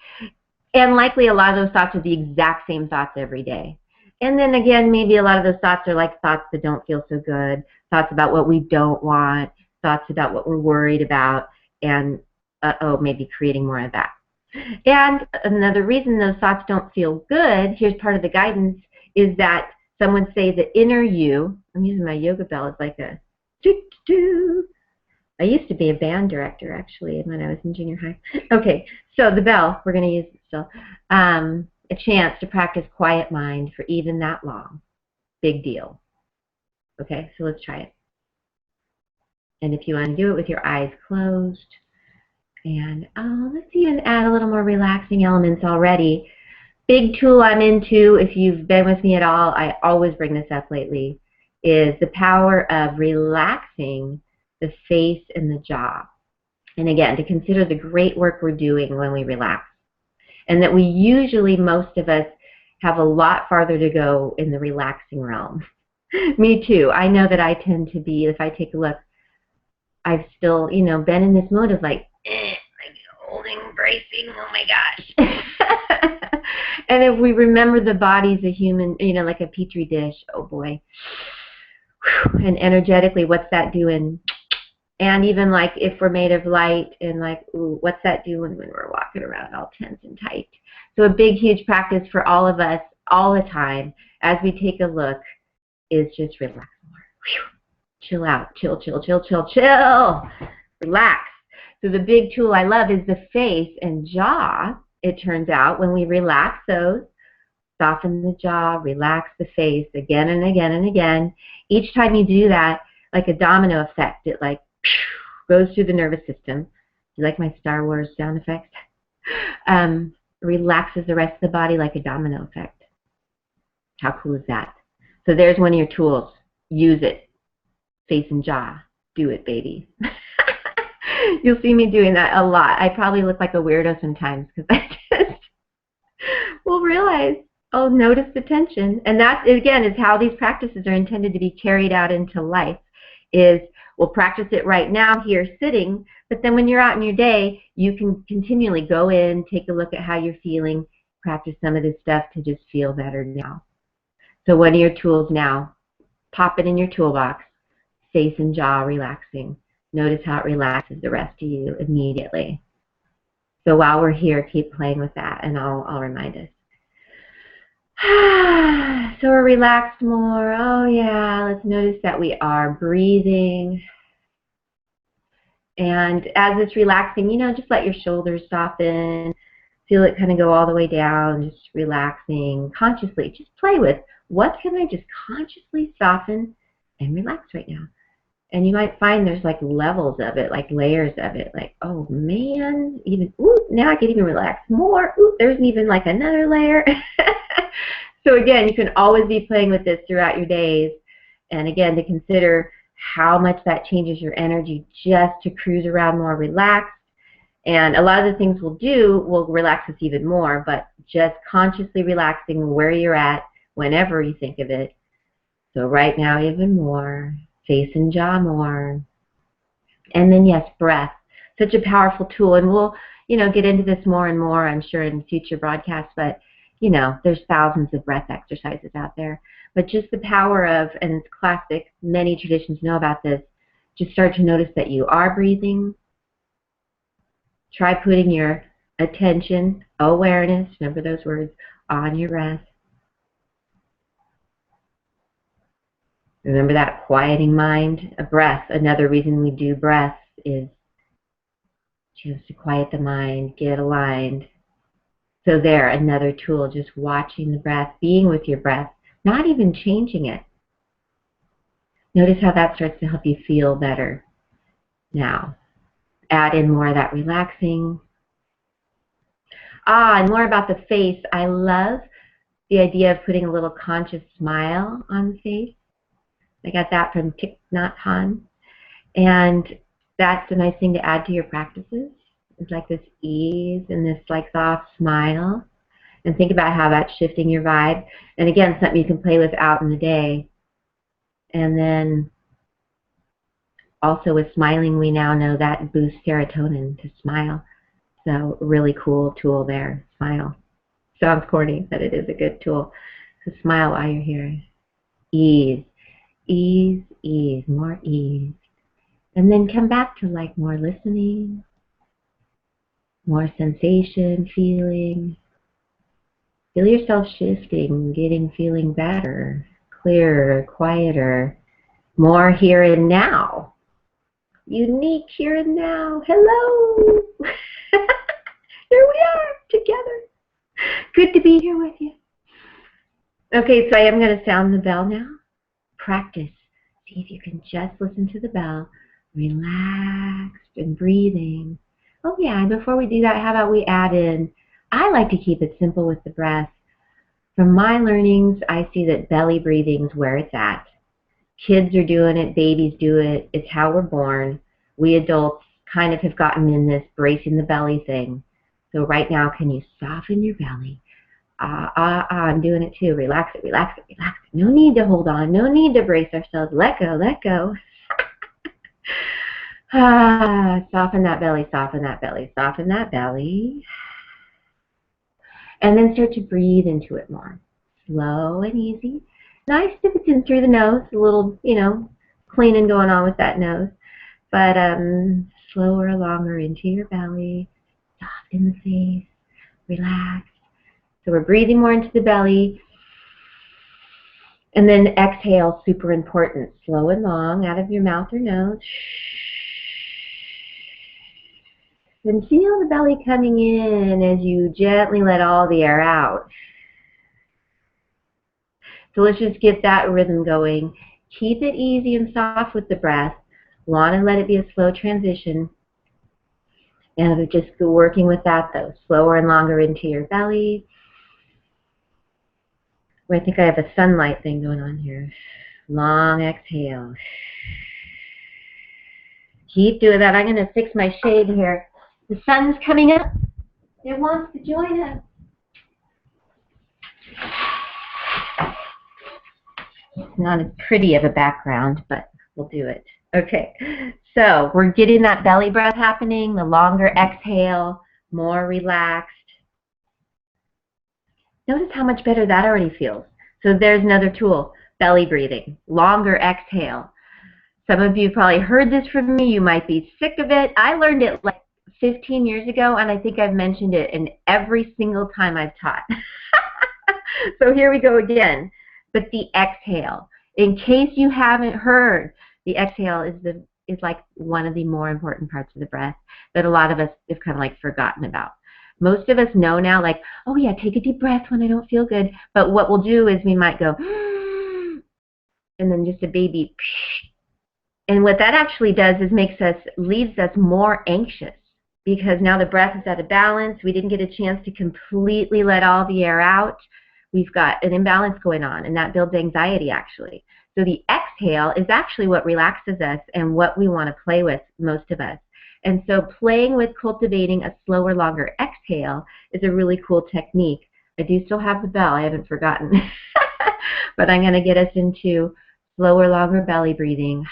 and likely a lot of those thoughts are the exact same thoughts every day. And then again, maybe a lot of those thoughts are like thoughts that don't feel so good, thoughts about what we don't want, thoughts about what we're worried about, and maybe creating more of that. And another reason those thoughts don't feel good, here's part of the guidance, is that someone say the inner you, I'm using my yoga bell as like a doo-doo-doo. I used to be a band director, actually, when I was in junior high. Okay, so the bell, we're going to use it still. A chance to practice quiet mind for even that long. Big deal. Okay, so let's try it. And if you want to do it with your eyes closed, and let's even add a little more relaxing elements already. Big tool I'm into, if you've been with me at all, I always bring this up lately, is the power of relaxing the face and the jaw. And again, to consider the great work we're doing when we relax. And that we usually, most of us, have a lot farther to go in the relaxing realm. Me too. I know that I tend to be, if I take a look, I've still, you know, been in this mode of like holding, bracing, oh my gosh. And if we remember the body's a human, you know, like a petri dish, oh boy. And energetically, what's that doing? And even like if we're made of light and like, ooh, what's that doing when we're walking around all tense and tight? So a big, huge practice for all of us all the time as we take a look is just relax more. Whew. Chill out. Chill, chill, chill, chill, chill. Relax. So the big tool I love is the face and jaw. It turns out when we relax those, soften the jaw, relax the face again and again and again. Each time you do that, like a domino effect, it like goes through the nervous system. You like my Star Wars sound effects? Relaxes the rest of the body like a domino effect. How cool is that? So there's one of your tools. Use it. Face and jaw. Do it, baby. You'll see me doing that a lot. I probably look like a weirdo sometimes because I just will realize, oh, notice the tension. And that, again, is how these practices are intended to be carried out into life, is we'll practice it right now here sitting, but then when you're out in your day, you can continually go in, take a look at how you're feeling, practice some of this stuff to just feel better now. So one of your tools now, pop it in your toolbox, face and jaw relaxing. Notice how it relaxes the rest of you immediately. So while we're here, keep playing with that, and I'll remind us. So we're relaxed more. Oh yeah, let's notice that we are breathing. And as it's relaxing, you know, just let your shoulders soften. Feel it kind of go all the way down, just relaxing consciously. Just play with, what can I just consciously soften and relax right now? And you might find there's like levels of it, like layers of it, like, oh man, even, ooh, now I can even relax more. Ooh, there's even like another layer. So again, you can always be playing with this throughout your days. And again, to consider how much that changes your energy just to cruise around more relaxed. And a lot of the things we'll do will relax us even more, but just consciously relaxing where you're at whenever you think of it. So right now, even more. Face and jaw more. And then, yes, breath. Such a powerful tool. And we'll, you know, get into this more and more, I'm sure, in future broadcasts. But, you know, there's thousands of breath exercises out there. But just the power of, and it's classic, many traditions know about this, just start to notice that you are breathing, Try putting your attention, awareness, remember those words, on your breath. Remember that quieting mind, a breath. Another reason we do breath is just to quiet the mind, get aligned. So there, another tool, just watching the breath, being with your breath, not even changing it. Notice how that starts to help you feel better. Now, add in more of that relaxing. And more about the face. I love the idea of putting a little conscious smile on the face. I got that from Thich Nhat Hanh. And that's a nice thing to add to your practices. It's like this ease and this like soft smile. And think about how that's shifting your vibe. And again, something you can play with out in the day. And then also with smiling, we now know that boosts serotonin to smile. So really cool tool there, smile. Sounds corny, but it is a good tool. So smile while you're here. Ease, ease, ease, more ease. And then come back to like more listening, more sensation, feeling. Feel yourself shifting, feeling better, clearer, quieter, more here and now. Unique here and now. Hello. Here we are together. Good to be here with you. Okay, so I am going to sound the bell now. Practice. See if you can just listen to the bell. Relaxed and breathing. Oh yeah, and before we do that, how about we add in, I like to keep it simple with the breath. From my learnings, I see that belly breathing is where it's at. Kids are doing it, babies do it, it's how we're born. We adults kind of have gotten in this bracing the belly thing. So right now, can you soften your belly? I'm doing it too. Relax it, relax it, relax it. No need to hold on, no need to brace ourselves. Let go, let go. Soften that belly, soften that belly, soften that belly. And then start to breathe into it more. Slow and easy. Nice if it's in through the nose, a little, cleaning going on with that nose. But slower, longer into your belly. Soft in the face. Relax. So we're breathing more into the belly. And then exhale, super important. Slow and long out of your mouth or nose. And feel the belly coming in as you gently let all the air out. So let's just get that rhythm going. Keep it easy and soft with the breath. Want to let it be a slow transition. And just working with that though. Slower and longer into your belly. I think I have a sunlight thing going on here. Long exhale. Keep doing that. I'm going to fix my shade here. The sun's coming up. It wants to join us. It's not as pretty of a background, but we'll do it. Okay, so we're getting that belly breath happening, the longer exhale, more relaxed. Notice how much better that already feels. So there's another tool, belly breathing, longer exhale. Some of you probably heard this from me. You might be sick of it. I learned it like 15 years ago, and I think I've mentioned it in every single time I've taught. So here we go again. But the exhale, in case you haven't heard, the exhale is like one of the more important parts of the breath that a lot of us have kind of like forgotten about. Most of us know now, like, oh yeah, take a deep breath when I don't feel good. But what we'll do is we might go, and then just a baby. And what that actually does is leaves us more anxious because now the breath is out of balance. We didn't get a chance to completely let all the air out. We've got an imbalance going on, and that builds anxiety actually. So the exhale is actually what relaxes us and what we want to play with, most of us. And so playing with cultivating a slower, longer exhale is a really cool technique. I do still have the bell. I haven't forgotten. But I'm going to get us into slower, longer belly breathing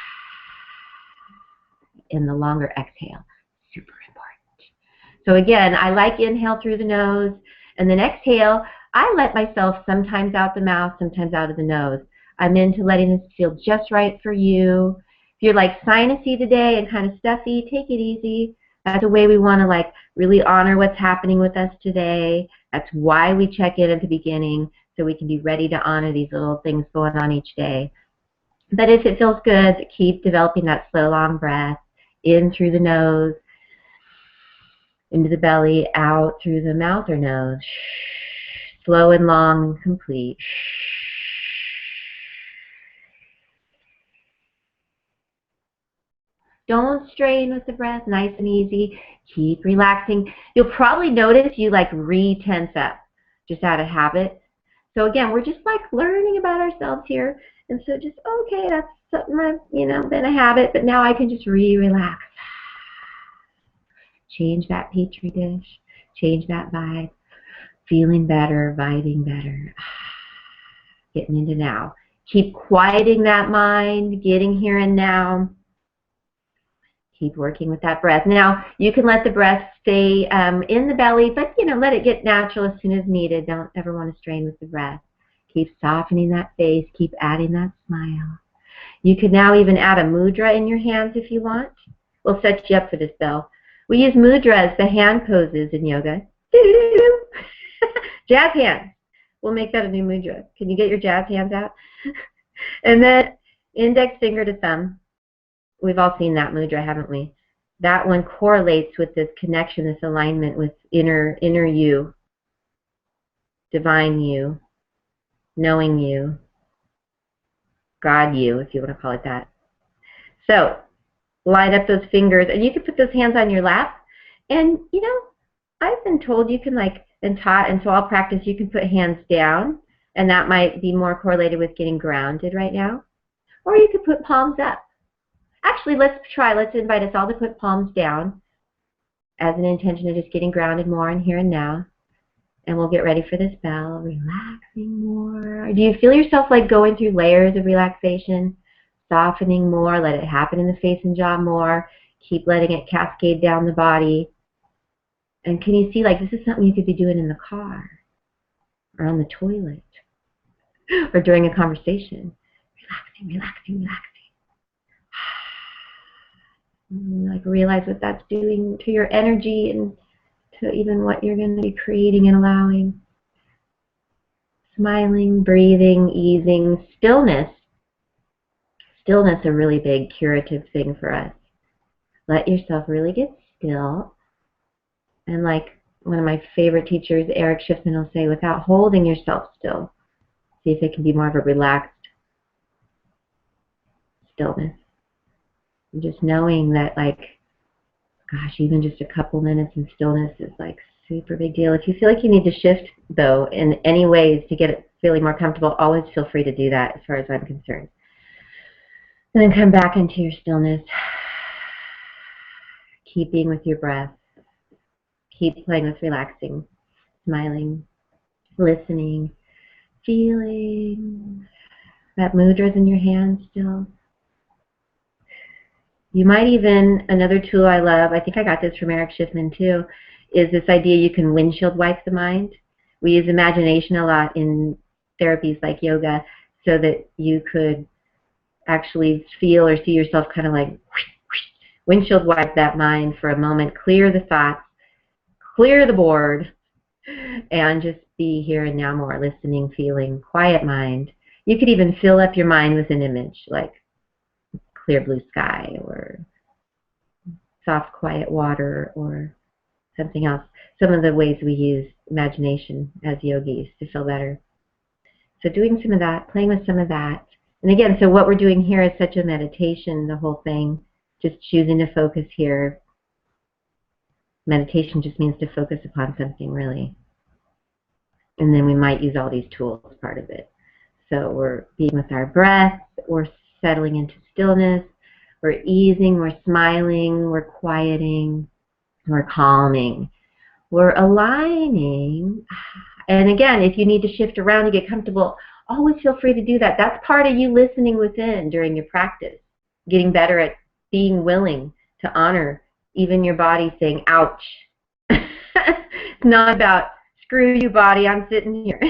in the longer exhale. Super important. So again, I like inhale through the nose, and then exhale. I let myself sometimes out the mouth, sometimes out of the nose. I'm into letting this feel just right for you. If you're like sinusy today and kind of stuffy, take it easy. That's a way we want to like really honor what's happening with us today. That's why we check in at the beginning, so we can be ready to honor these little things going on each day. But if it feels good, keep developing that slow, long breath in through the nose, into the belly, out through the mouth or nose. Slow and long and complete. Don't strain with the breath, nice and easy. Keep relaxing. You'll probably notice you like re-tense up just out of habit. So again, we're just like learning about ourselves here. And so just, okay, that's something I've, been a habit, but now I can just relax. Change that petri dish, change that vibe, feeling better, vibing better, getting into now. Keep quieting that mind, getting here and now. Keep working with that breath. Now, you can let the breath stay in the belly, but, let it get natural as soon as needed. Don't ever want to strain with the breath. Keep softening that face. Keep adding that smile. You could now even add a mudra in your hands if you want. We'll set you up for this, Bill. We use mudras, the hand poses in yoga. Jazz hands. We'll make that a new mudra. Can you get your jazz hands out? And then index finger to thumb. We've all seen that mudra, haven't we? That one correlates with this connection, this alignment with inner you, divine you, knowing you, God you, if you want to call it that. So line up those fingers, and you can put those hands on your lap. And, I've been told you can and taught, and so I'll practice, you can put hands down, and that might be more correlated with getting grounded right now. Or you could put palms up. Actually, let's try. Let's invite us all to put palms down as an intention of just getting grounded more in here and now. And we'll get ready for this bell. Relaxing more. Do you feel yourself like going through layers of relaxation? Softening more. Let it happen in the face and jaw more. Keep letting it cascade down the body. And can you see, this is something you could be doing in the car or on the toilet or during a conversation. Relaxing, relaxing, relaxing. Realize what that's doing to your energy and to even what you're going to be creating and allowing. Smiling, breathing, easing, stillness. Stillness is a really big curative thing for us. Let yourself really get still. And one of my favorite teachers, Eric Schiffman, will say, without holding yourself still, see if it can be more of a relaxed stillness. And just knowing that, gosh, even just a couple minutes in stillness is super big deal. If you feel like you need to shift, though, in any ways to get it feeling more comfortable, always feel free to do that as far as I'm concerned. And then come back into your stillness. Keep being with your breath. Keep playing with relaxing, smiling, listening, feeling. That mudra's in your hand still. You might even, another tool I love, I think I got this from Eric Schiffman too, is this idea you can windshield wipe the mind. We use imagination a lot in therapies like yoga so that you could actually feel or see yourself kind of windshield wipe that mind for a moment, clear the thoughts, clear the board, and just be here and now more, listening, feeling, quiet mind. You could even fill up your mind with an image, like clear blue sky or soft quiet water or something else. Some of the ways we use imagination as yogis to feel better. So doing some of that, playing with some of that. And again, so what we're doing here is such a meditation, the whole thing, just choosing to focus here. Meditation just means to focus upon something, really. And then we might use all these tools as part of it. So we're being with our breath, we're settling into stillness, we're easing, we're smiling, we're quieting, we're calming, we're aligning. And again, if you need to shift around to get comfortable, always feel free to do that. That's part of you listening within during your practice, getting better at being willing to honor even your body saying, ouch. It's not about, screw you body, I'm sitting here.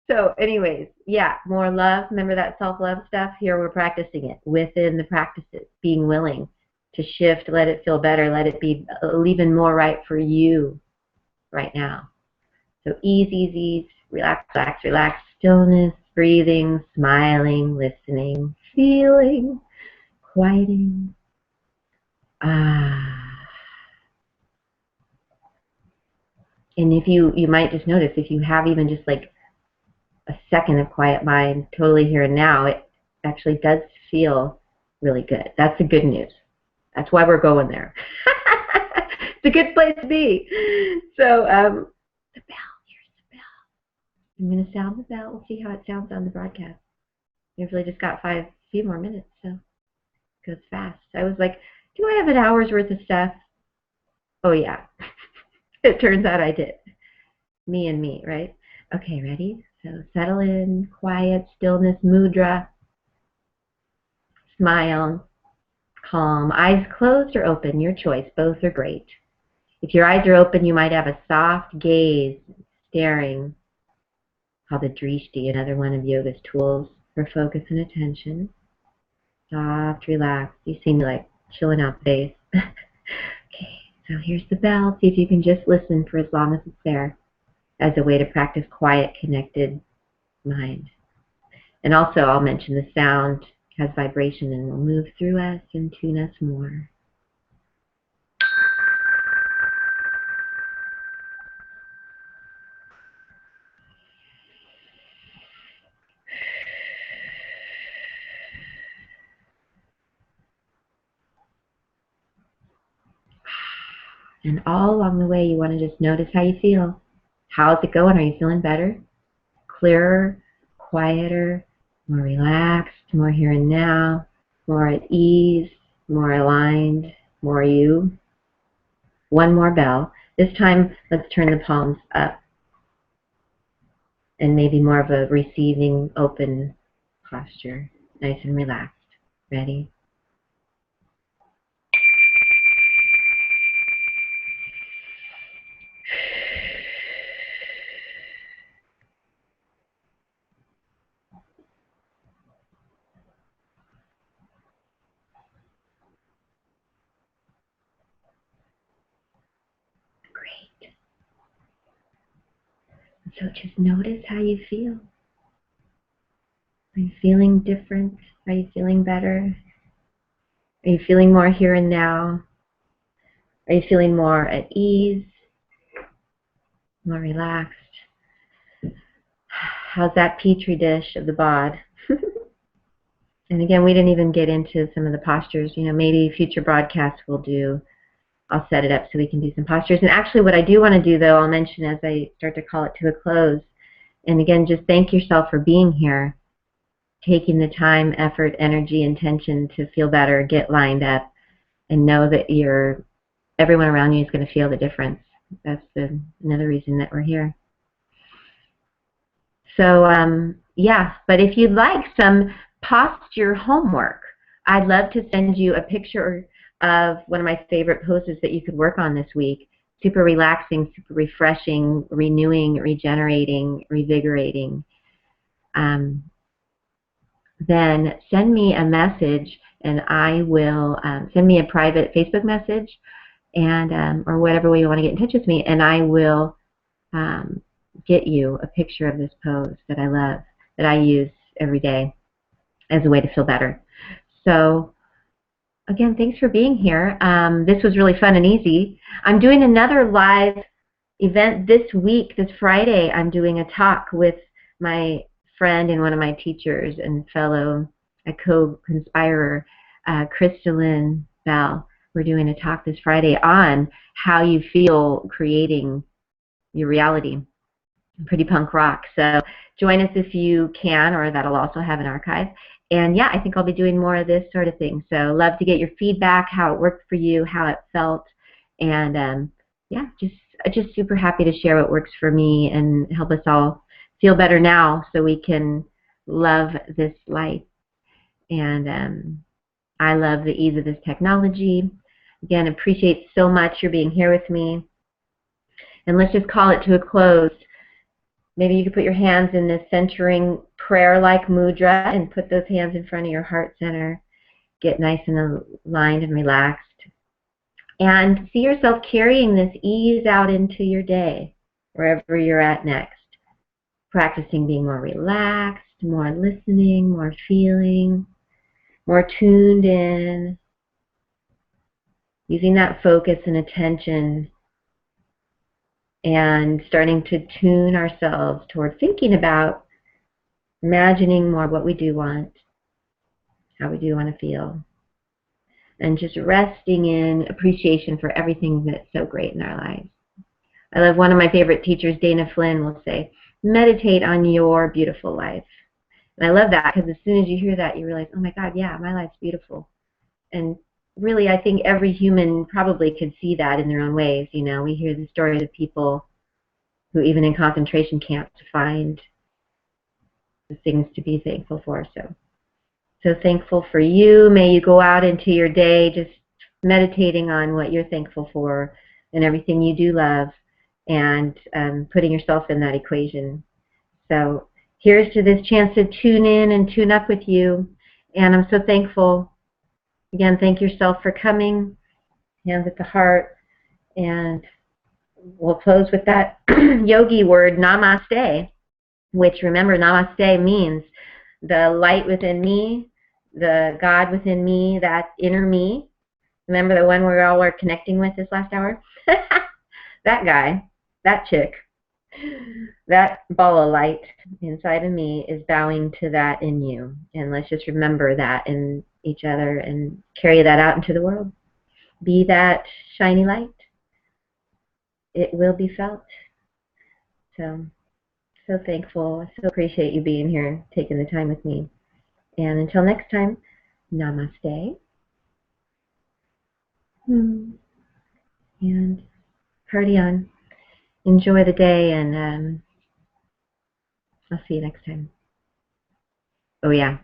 So anyways, yeah, more love. Remember that self-love stuff? Here we're practicing it within the practices, being willing to shift, let it feel better, let it be even more right for you right now. So ease, ease, ease, relax, relax, relax, stillness, breathing, smiling, listening, feeling, quieting. And if you might just notice, if you have even just like a second of quiet mind, totally here and now, it actually does feel really good. That's the good news. That's why we're going there. It's a good place to be. So the bell, here's the bell. I'm going to sound the bell. We'll see how it sounds on the broadcast. We've really just got few more minutes, so it goes fast. I was like, do I have an hour's worth of stuff? Oh yeah. It turns out I did. Me and me, right? Okay, ready? So settle in, quiet, stillness, mudra, smile, calm. Eyes closed or open, your choice. Both are great. If your eyes are open, you might have a soft gaze, staring, called the drishti, another one of yoga's tools for focus and attention. Soft, relaxed. You seem like chilling out the face. Okay, so here's the bell. See if you can just listen for as long as it's there, as a way to practice quiet, connected mind. And also, I'll mention the sound has vibration and will move through us and tune us more. And all along the way, you want to just notice how you feel. How's it going? Are you feeling better? Clearer? Quieter? More relaxed? More here and now? More at ease? More aligned? More you? One more bell. This time, let's turn the palms up. And maybe more of a receiving, open posture. Nice and relaxed. Ready? Great. So just notice how you feel. Are you feeling different? Are you feeling better? Are you feeling more here and now? Are you feeling more at ease? More relaxed? How's that petri dish of the bod? And again, we didn't even get into some of the postures. You know, maybe future broadcasts will do. I'll set it up so we can do some postures. And actually what I do want to do, though, I'll mention as I start to call it to a close. And again, just thank yourself for being here, taking the time, effort, energy, intention to feel better, get lined up, and know that everyone around you is going to feel the difference. That's another reason that we're here. So, yeah, but if you'd like some posture homework, I'd love to send you a picture of one of my favorite poses that you could work on this week. Super relaxing, super refreshing, renewing, regenerating, revigorating. Then send me a message, and I will send me a private Facebook message, and or whatever way you want to get in touch with me, and I will get you a picture of this pose that I love, that I use every day as a way to feel better. So again, thanks for being here. This was really fun and easy. I'm doing another live event this week, this Friday. I'm doing a talk with my friend and one of my teachers and fellow co-conspirer, Crystalline Bell. We're doing a talk this Friday on how you feel creating your reality. Pretty punk rock. So join us if you can, or that'll also have an archive. And yeah, I think I'll be doing more of this sort of thing. So love to get your feedback, how it worked for you, how it felt, and yeah, just super happy to share what works for me and help us all feel better now, so we can love this life. And I love the ease of this technology. Again, appreciate so much your being here with me. And let's just call it to a close. Maybe you could put your hands in this centering prayer-like mudra and put those hands in front of your heart center. get nice and aligned and relaxed. And see yourself carrying this ease out into your day, wherever you're at next. Practicing being more relaxed, more listening, more feeling, more tuned in. Using that focus and attention and starting to tune ourselves toward thinking about, imagining more what we do want, how we do want to feel, and just resting in appreciation for everything that's so great in our lives. I love one of my favorite teachers, Dana Flynn, will say, meditate on your beautiful life. And I love that because as soon as you hear that, you realize, oh my God, yeah, my life's beautiful. And really, I think every human probably could see that in their own ways. You know, we hear the stories of people who even in concentration camps find the things to be thankful for. So thankful for you. May you go out into your day just meditating on what you're thankful for and everything you do love, and putting yourself in that equation. So here's to this chance to tune in and tune up with you. And I'm so thankful. Again, thank yourself for coming. Hands at the heart. And we'll close with that yogi word, namaste, which, remember, namaste means the light within me, the God within me, that inner me. Remember the one we all were connecting with this last hour? That guy, that chick, that ball of light inside of me is bowing to that in you. And let's just remember that in each other and carry that out into the world. Be that shiny light. It will be felt. So thankful. I so appreciate you being here, taking the time with me. And until next time, namaste. And party on. Enjoy the day, and I'll see you next time. Oh yeah,